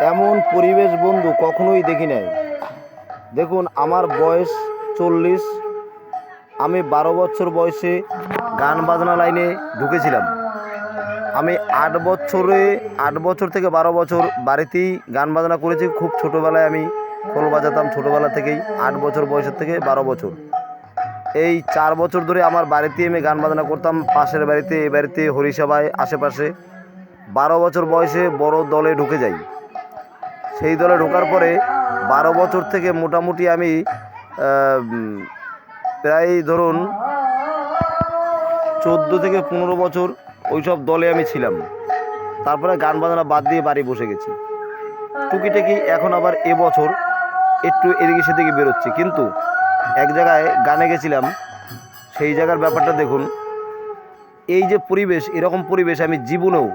এমন পরিবেশ বন্ধু কখনোই দেখি নাই। দেখুন, আমার বয়স 40। আমি 12 বছর বয়সে গান বাজনা লাইনে ঢুকেছিলাম। আমি 8 বছর থেকে 12 বছর বাড়িতেই গান বাজনা করেছি। খুব ছোটোবেলায় আমি খোল বাজাতাম, ছোটোবেলা থেকেই 8 বছর বয়সের থেকে 12 বছর। এই 4 বছর ধরে আমার বাড়িতেই আমি গান বাজনা করতাম, পাশের বাড়িতে, এ বাড়িতে, হরিসভায়, আশেপাশে। 12 বছর বয়সে বড় দলে ঢুকে যাই। সেই দলে ঢোকার পরে 12 বছর থেকে মোটামুটি আমি প্রায় ধরুন 14 থেকে 15 বছর ওইসব দলে আমি ছিলাম। তারপরে গান বাজনা বাদ দিয়ে বাড়ি বসে গেছি টুকিটাকি। এখন আবার এবছর একটু এদিকে সেদিকে বেরোচ্ছি, কিন্তু এক জায়গায় গানে গেছিলাম। সেই জায়গার ব্যাপারটা দেখুন, এই যে পরিবেশ, এরকম পরিবেশ আমি জীবনেও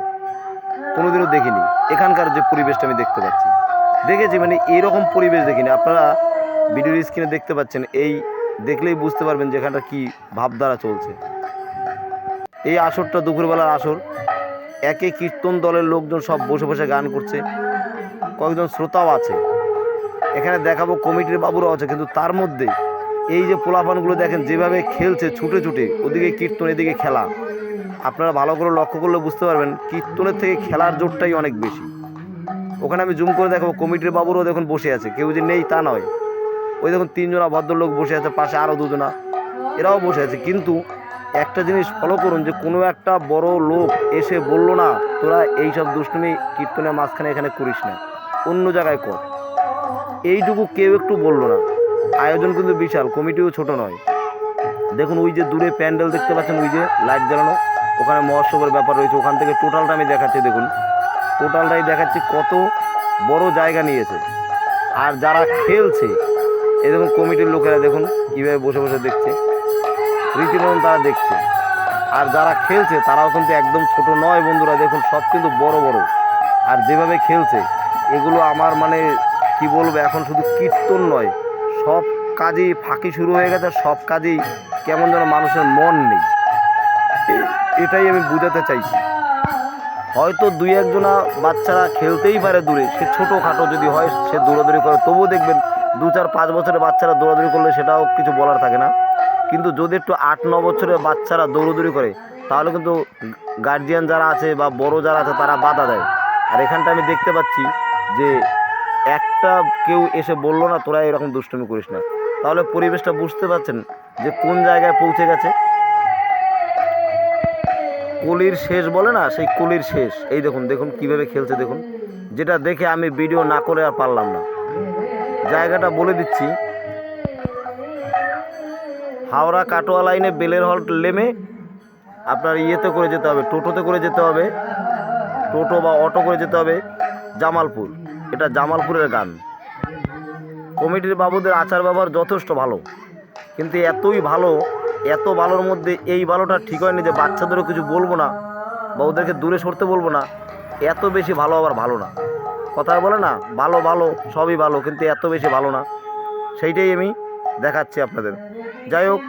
কোনোদিনও দেখিনি। এখানকার যে পরিবেশটা আমি দেখতে পাচ্ছি, দেখেছি মানে এইরকম পরিবেশ দেখিনি। আপনারা ভিডিওর স্ক্রিনে দেখতে পাচ্ছেন, এই দেখলেই বুঝতে পারবেন যে এখানটা কী ভাবধারা চলছে। এই আসরটা দুপুরবেলার আসর। একে কীর্তন দলের লোকজন সব বসে বসে গান করছে, কয়েকজন শ্রোতাও আছে। এখানে দেখাবো কমিটির বাবুরাও আছে, কিন্তু তার মধ্যে এই যে পোলাপানগুলো দেখেন যেভাবে খেলছে, ছুটে ছুটে, ওদিকে কীর্তন এদিকে খেলা। আপনারা ভালো করে লক্ষ্য করলে বুঝতে পারবেন কীর্তনের থেকে খেলার জোরটাই অনেক বেশি। ওখানে আমি জুম করে দেখাবো, কমিটির বাবুরাও দেখুন বসে আছে, কেউ যে নেই তা নয়। ওই দেখুন 3 জনা ভদ্রলোক বসে আছে, পাশে আরও 2 জনা, এরাও বসে আছে। কিন্তু একটা জিনিস ফলো করুন, যে কোনো একটা বড় লোক এসে বললো না তোরা এইসব দুষ্টুমি কীর্তনের মাঝখানে এখানে করিস না, অন্য জায়গায় কর, এইটুকু কেউ একটু বললো না। আয়োজন কিন্তু বিশাল, কমিটিও ছোট নয়। দেখুন ওই যে দূরে প্যান্ডেল দেখতে পাচ্ছেন, ওই যে লাইট জ্বালানো, ওখানে মহোৎসবের ব্যাপার রয়েছে। ওখান থেকে টোটালটা আমি দেখাচ্ছি, দেখুন টোটালটাই দেখাচ্ছি কত বড় জায়গা নিয়েছে। আর যারা খেলছে, এই দেখুন কমিটির লোকেরা দেখুন কীভাবে বসে বসে দেখছে, রীতিমতন তারা দেখছে। আর যারা খেলছে তারাও কিন্তু একদম ছোট নয় বন্ধুরা, দেখুন সব কিন্তু বড় বড়। আর যেভাবে খেলছে, এগুলো আমার মানে কি বলবো, এখন শুধু কীর্তন নয়, সব কাজেই ফাঁকি শুরু হয়ে গেছে, সব কাজেই কেমন যেন মানুষের মন নেই। এটাই আমি বোঝাতে চাইছি। হয়তো 2-1 জনা বাচ্চারা খেলতেই পারে দূরে, সে ছোটোখাটো যদি হয়, সে দৌড়াদৌড়ি করে, তবুও দেখবেন 2-4-5 বছরের বাচ্চারা দৌড়াদৌড়ি করলে সেটাও কিছু বলার থাকে না। কিন্তু যদি একটু 8-9 বছরের বাচ্চারা দৌড়াদৌড়ি করে, তাহলে কিন্তু গার্জিয়ান যারা আছে বা বড় যারা আছে তারা বাধা দেয়। আর এখানটা আমি দেখতে পাচ্ছি যে একটা কেউ এসে বললো না তোরা এরকম দুষ্টুমি করিস না। তাহলে পরিবেশটা বুঝতে পারছেন যে কোন জায়গায় পৌঁছে গেছে। কলির শেষ বলে না, সেই কলির শেষ। এই দেখুন দেখুন কীভাবে খেলছে দেখুন, যেটা দেখে আমি ভিডিও না করে আর পারলাম না। জায়গাটা বলে দিচ্ছি, হাওড়া কাটোয়া লাইনে বেলের হল নেমে আপনার ইয়েতে করে যেতে হবে, টোটোতে করে যেতে হবে, টোটো বা অটো করে যেতে হবে জামালপুর। এটা জামালপুরের গান। কমিটির বাবুদের আচার ব্যবহার যথেষ্ট ভালো, কিন্তু এতই ভালো, এত ভালোর মধ্যে এই ভালোটা ঠিক হয়নি যে বাচ্চাদেরও কিছু বলবো না বা ওদেরকে দূরে সরতে বলবো না। এত বেশি ভালো আবার ভালো না, কথা বলে না, ভালো ভালো সবই ভালো, কিন্তু এত বেশি ভালো না, সেইটাই আমি দেখাচ্ছি আপনাদের। যাই হোক,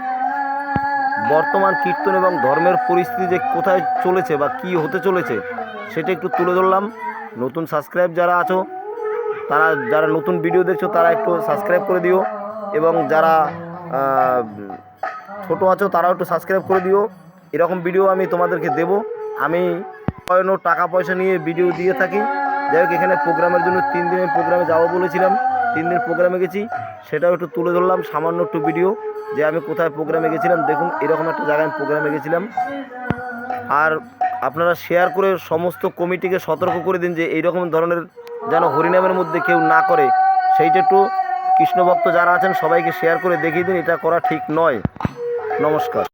বর্তমান কীর্তন এবং ধর্মের পরিস্থিতি যে কোথায় চলেছে বা কী হতে চলেছে সেটা একটু তুলে ধরলাম। নতুন সাবস্ক্রাইব যারা আছো, তারা যারা নতুন ভিডিও দেখছো তারা একটু সাবস্ক্রাইব করে দিও, এবং যারা ছোটো আছো তারাও একটু সাবস্ক্রাইব করে দিও। এরকম ভিডিও আমি তোমাদেরকে দেব। আমি টাকা পয়সা নিয়ে ভিডিও দিয়ে থাকি। যাই হোক, এখানে প্রোগ্রামের জন্য 3 দিনের প্রোগ্রামে যাবো বলেছিলাম, 3 দিনের প্রোগ্রামে গেছি, সেটাও একটু তুলে ধরলাম সামান্য একটু ভিডিও, যে আমি কোথায় প্রোগ্রামে গেছিলাম। দেখুন এরকম একটা জায়গায় আমি প্রোগ্রামে গেছিলাম। আর আপনারা শেয়ার করে সমস্ত কমিটিকে সতর্ক করে দিন যে এইরকম ধরনের যেন হরিনামের মধ্যে কেউ না করে। সেইটা একটু কৃষ্ণভক্ত যারা আছেন সবাইকে শেয়ার করে দেখিয়ে দিন, এটা করা ঠিক নয়। নমস্কার।